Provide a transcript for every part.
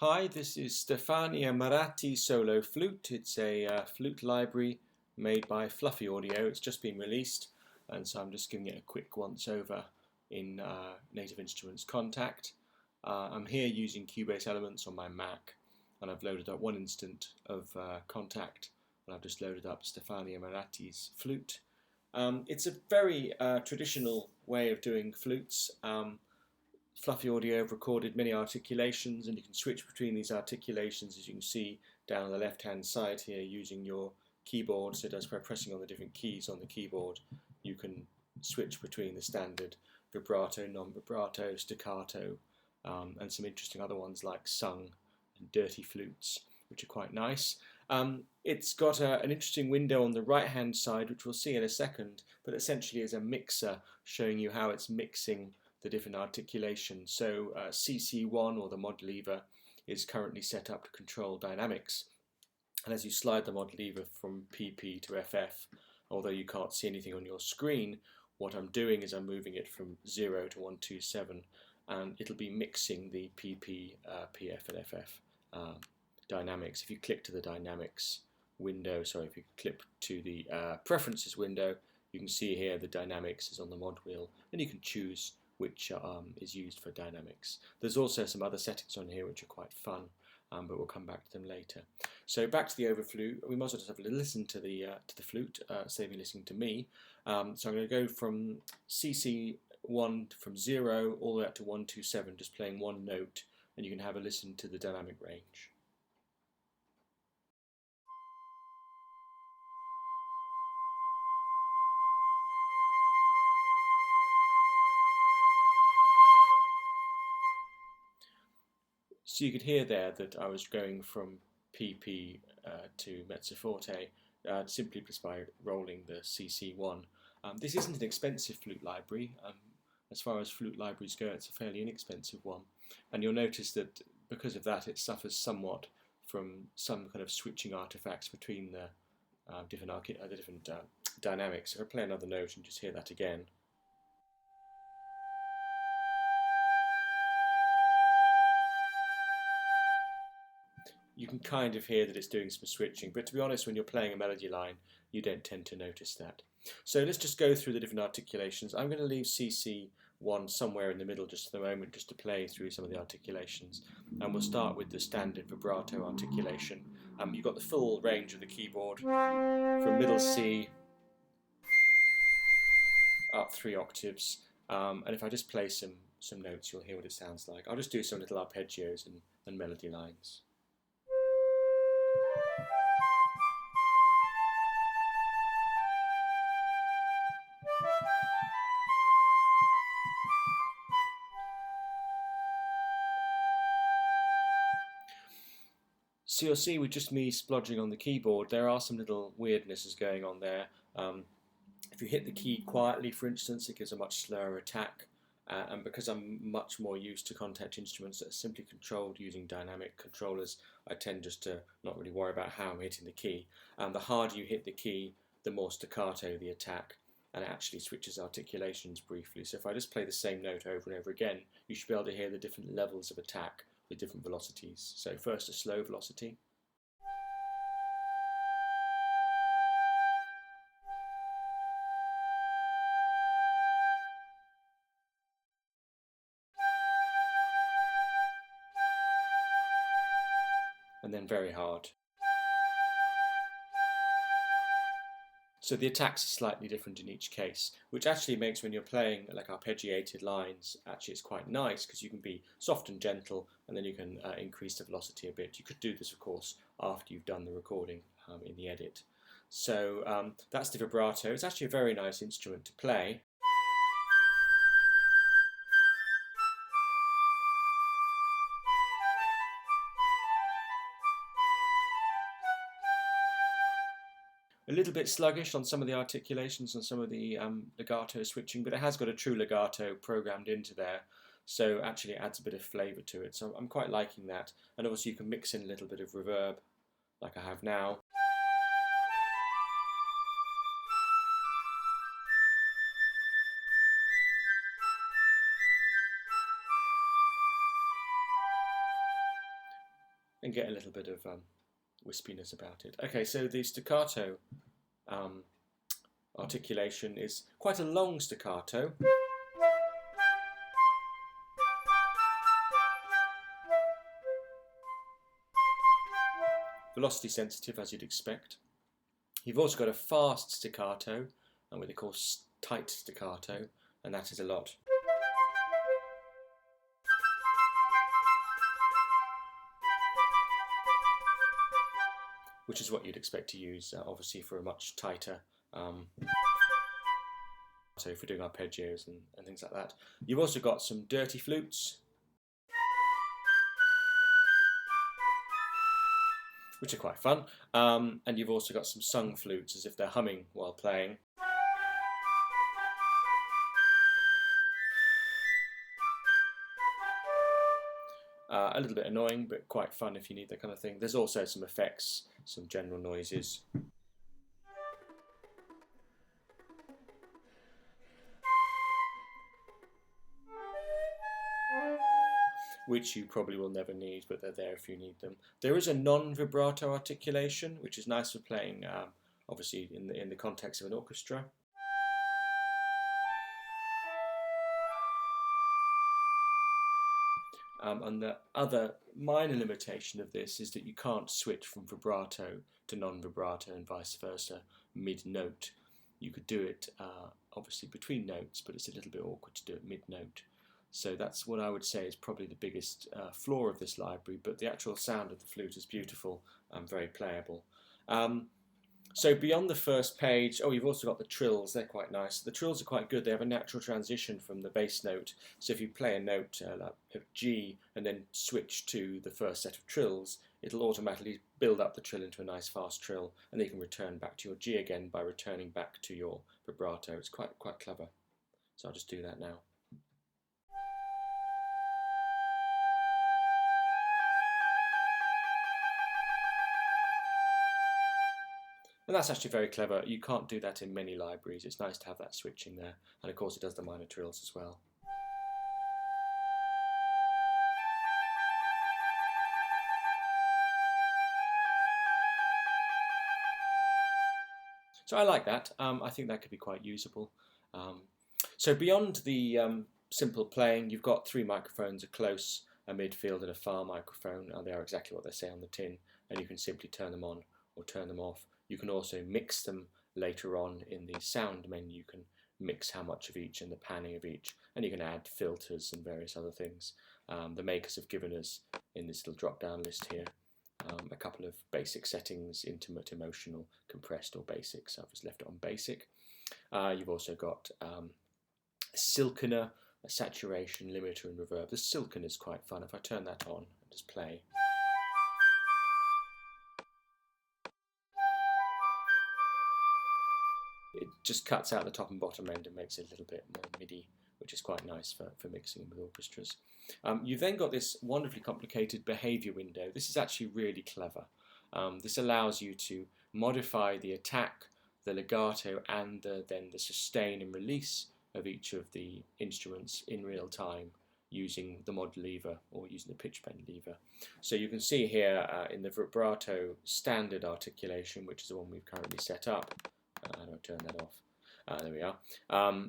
Hi, this is Stefania Maratti Solo Flute. It's a flute library made by Fluffy Audio. It's just been released, and so I'm just giving it a quick once over in Native Instruments Kontakt. I'm here using Cubase Elements on my Mac, and I've loaded up one instant of Kontakt, and I've just loaded up Stefania Maratti's flute. It's a very traditional way of doing flutes. Fluffy Audio have recorded many articulations, and you can switch between these articulations, as you can see down the left hand side here, using your keyboard. So just by pressing on the different keys on the keyboard, you can switch between the standard vibrato, non-vibrato, staccato, and some interesting other ones like sung and dirty flutes, which are quite nice. It's got an interesting window on the right hand side, which we'll see in a second, but essentially is a mixer showing you how it's mixing the different articulations. So CC1, or the mod lever, is currently set up to control dynamics, and as you slide the mod lever from PP to FF, although you can't see anything on your screen, what I'm doing is I'm moving it from 0 to 127, and it'll be mixing the PP, PF and FF dynamics. If you click to the dynamics window, if you click to the preferences window, you can see here the dynamics is on the mod wheel, and you can choose which is used for dynamics. There's also some other settings on here which are quite fun, but we'll come back to them later. So back to the overflute. We might as well just have a listen to the flute, save you listening to me. So I'm going to go from CC1 from 0 all the way up to 127, just playing one note, and you can have a listen to the dynamic range. So you could hear there that I was going from PP to mezzo forte simply just by rolling the CC1. This isn't an expensive flute library. As far as flute libraries go, it's a fairly inexpensive one. And you'll notice that because of that, it suffers somewhat from some kind of switching artifacts between the different dynamics. So if I play another note and just hear that again. You can kind of hear that it's doing some switching, but to be honest, when you're playing a melody line, you don't tend to notice that. So let's just go through the different articulations. I'm going to leave CC1 somewhere in the middle just for the moment, just to play through some of the articulations. And we'll start with the standard vibrato articulation. You've got the full range of the keyboard from middle C up 3 octaves. And if I just play some notes, you'll hear what it sounds like. I'll just do some little arpeggios and melody lines. So you'll see with just me splodging on the keyboard, there are some little weirdnesses going on there. If you hit the key quietly, for instance, it gives a much slower attack. And because I'm much more used to Kontakt instruments that are simply controlled using dynamic controllers, I tend just to not really worry about how I'm hitting the key. The harder you hit the key, the more staccato the attack, and it actually switches articulations briefly. So if I just play the same note over and over again, you should be able to hear the different levels of attack with different velocities. So first a slow velocity. And then very hard. So the attacks are slightly different in each case, which actually makes when you're playing like arpeggiated lines, actually it's quite nice because you can be soft and gentle, and then you can increase the velocity a bit. You could do this, of course, after you've done the recording in the edit. So that's the vibrato. It's actually a very nice instrument to play. A little bit sluggish on some of the articulations and some of the legato switching, but it has got a true legato programmed into there, so actually it adds a bit of flavour to it. So I'm quite liking that, and obviously you can mix in a little bit of reverb, like I have now. and get a little bit of wispiness about it. Okay, so the staccato articulation is quite a long staccato. Velocity sensitive, as you'd expect. You've also got a fast staccato, and what they call tight staccato, and that is a lot. Which is what you'd expect to use, obviously, for a much tighter so for doing arpeggios and things like that. You've also got some dirty flutes, which are quite fun, and you've also got some sung flutes, as if they're humming while playing. A little bit annoying, but quite fun if you need that kind of thing. There's also some effects, some general noises. Which you probably will never need, but they're there if you need them. There is a non-vibrato articulation, which is nice for playing, obviously, in the context of an orchestra. And the other minor limitation of this is that you can't switch from vibrato to non-vibrato and vice versa mid-note. You could do it obviously between notes, but it's a little bit awkward to do it mid-note. So that's what I would say is probably the biggest flaw of this library, but the actual sound of the flute is beautiful and very playable. So beyond the first page, you've also got the trills. They're quite nice. The trills are quite good. They have a natural transition from the bass note. So if you play a note like G and then switch to the first set of trills, it'll automatically build up the trill into a nice fast trill, and then you can return back to your G again by returning back to your vibrato. It's quite clever. So I'll just do that now. And that's actually very clever. You can't do that in many libraries. It's nice to have that switching there. And of course it does the minor trills as well. So I like that. I think that could be quite usable. So beyond the simple playing, you've got 3 microphones, a close, a midfield and a far microphone. And they are exactly what they say on the tin. And you can simply turn them on or turn them off. You can also mix them later on in the sound menu. You can mix how much of each and the panning of each, and you can add filters and various other things. The makers have given us, in this little drop-down list here, a couple of basic settings: intimate, emotional, compressed or basic. So I've just left it on basic. You've also got a silkener, a saturation, limiter and reverb. The silkener is quite fun. If I turn that on and just play, it just cuts out the top and bottom end and makes it a little bit more MIDI, which is quite nice for mixing with orchestras. You've then got this wonderfully complicated behavior window. This is actually really clever. This allows you to modify the attack, the legato, and then the sustain and release of each of the instruments in real time using the mod lever or using the pitch bend lever. So you can see here in the vibrato standard articulation, which is the one we've currently set up. How do I turn that off? There we are.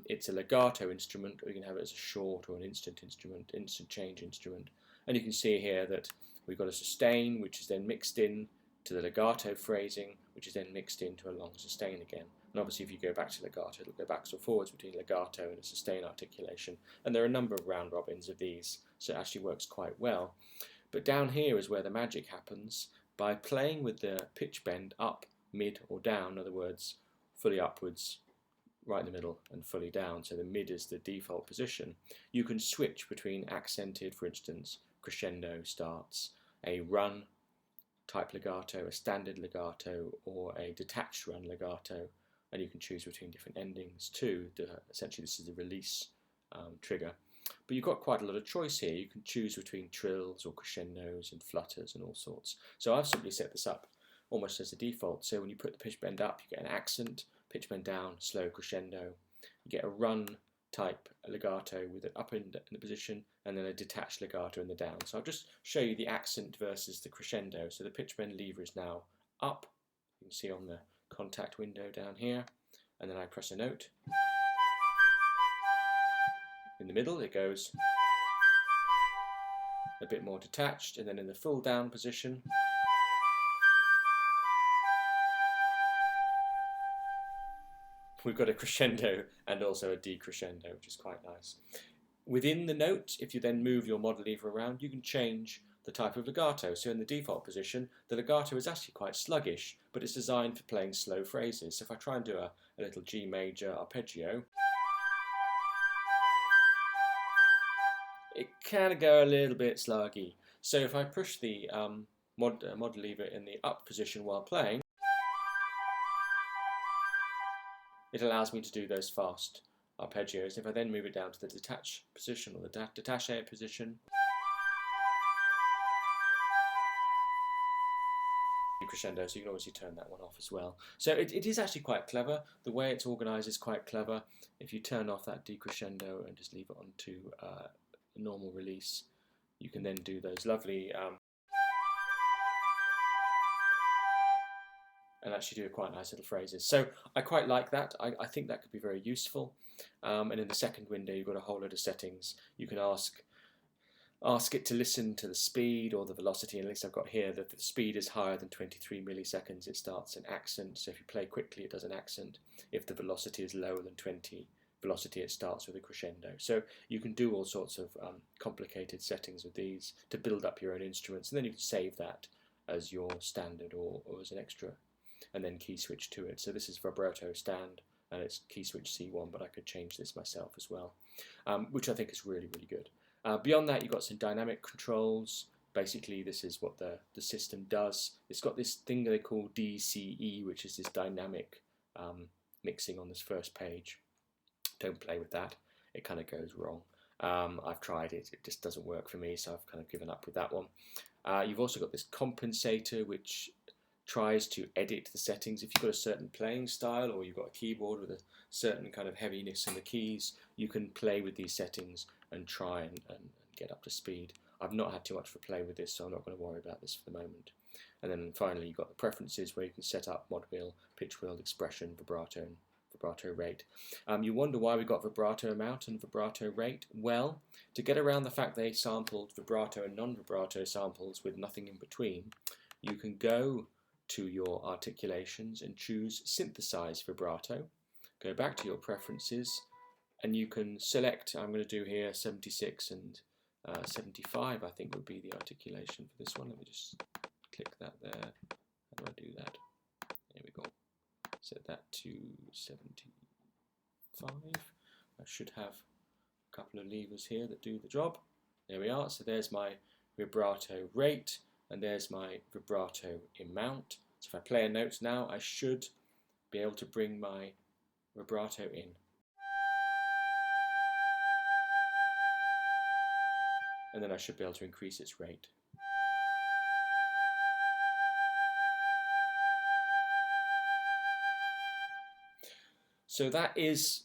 It's a legato instrument, or you can have it as a short or an instant instrument, instant change instrument. And you can see here that we've got a sustain, which is then mixed in to the legato phrasing, which is then mixed into a long sustain again. And obviously if you go back to legato, it'll go backwards or forwards between legato and a sustain articulation. And there are a number of round robins of these, so it actually works quite well. But down here is where the magic happens. By playing with the pitch bend up, mid or down, in other words, fully upwards, right in the middle, and fully down, so the mid is the default position, you can switch between accented, for instance, crescendo starts, a run type legato, a standard legato, or a detached run legato, and you can choose between different endings too. Essentially this is the release trigger. But you've got quite a lot of choice here. You can choose between trills or crescendos and flutters and all sorts. So I've simply set this up almost as a default. So when you put the pitch bend up, you get an accent, pitch bend down, slow crescendo. You get a run type legato with an up in the position and then a detached legato in the down. So I'll just show you the accent versus the crescendo. So the pitch bend lever is now up, you can see on the contact window down here, and then I press a note. In the middle it goes a bit more detached, and then in the full down position we've got a crescendo and also a decrescendo, which is quite nice. Within the note, if you then move your model lever around, you can change the type of legato. So in the default position, the legato is actually quite sluggish, but it's designed for playing slow phrases. So if I try and do a little G major arpeggio, it can go a little bit sluggy. So if I push the model lever in the up position while playing, it allows me to do those fast arpeggios. If I then move it down to the detach position or the detaché position, crescendo, so you can obviously turn that one off as well. So it is actually quite clever. The way it's organised is quite clever. If you turn off that decrescendo and just leave it on to a normal release, you can then do those lovely and actually do quite nice little phrases. So I quite like that. I think that could be very useful. And in the second window, you've got a whole load of settings. You can ask it to listen to the speed or the velocity, and at least I've got here that the speed is higher than 23 milliseconds, it starts an accent. So if you play quickly, it does an accent. If the velocity is lower than 20 velocity, it starts with a crescendo. So you can do all sorts of complicated settings with these to build up your own instruments, and then you can save that as your standard or as an extra, and then key switch to it. So this is vibrato stand, and it's key switch C1, but I could change this myself as well, which I think is really, really good. Beyond that, you've got some dynamic controls. Basically, this is what the system does. It's got this thing they call DCE, which is this dynamic mixing on this first page. Don't play with that. It kind of goes wrong. I've tried it. It just doesn't work for me, so I've kind of given up with that one. You've also got this compensator, which tries to edit the settings. If you've got a certain playing style or you've got a keyboard with a certain kind of heaviness in the keys, you can play with these settings and try and get up to speed. I've not had too much of a play with this, so I'm not going to worry about this for the moment. And then finally you've got the preferences where you can set up mod wheel, pitch wheel, expression, vibrato and vibrato rate. You wonder why we got vibrato amount and vibrato rate. Well, to get around the fact they sampled vibrato and non-vibrato samples with nothing in between, you can go to your articulations and choose synthesize vibrato. Go back to your preferences and you can select, I'm going to do here 76 and 75 I think would be the articulation for this one. Let me just click that there. How do I do that? There we go. Set that to 75. I should have a couple of levers here that do the job. There we are. So there's my vibrato rate and there's my vibrato amount. So if I play a note now, I should be able to bring my vibrato in. And then I should be able to increase its rate. So that's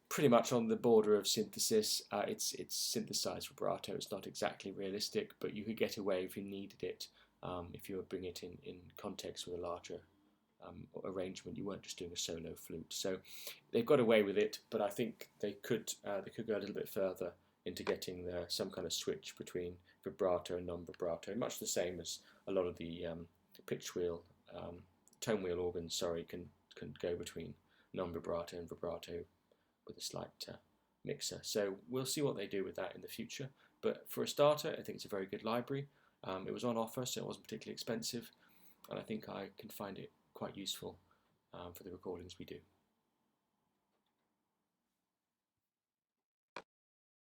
pretty much on the border of synthesis. It's synthesized vibrato. It's not exactly realistic, but you could get away if you needed it. If you were bringing it in context with a larger arrangement, you weren't just doing a solo flute. So they've got away with it, but I think they could go a little bit further into getting some kind of switch between vibrato and non-vibrato, much the same as a lot of the pitch wheel, tone wheel organs, sorry, can go between non-vibrato and vibrato with a slight mixer. So we'll see what they do with that in the future. But for a starter, I think it's a very good library. It was on offer, so it wasn't particularly expensive, and I think I can find it quite useful for the recordings we do.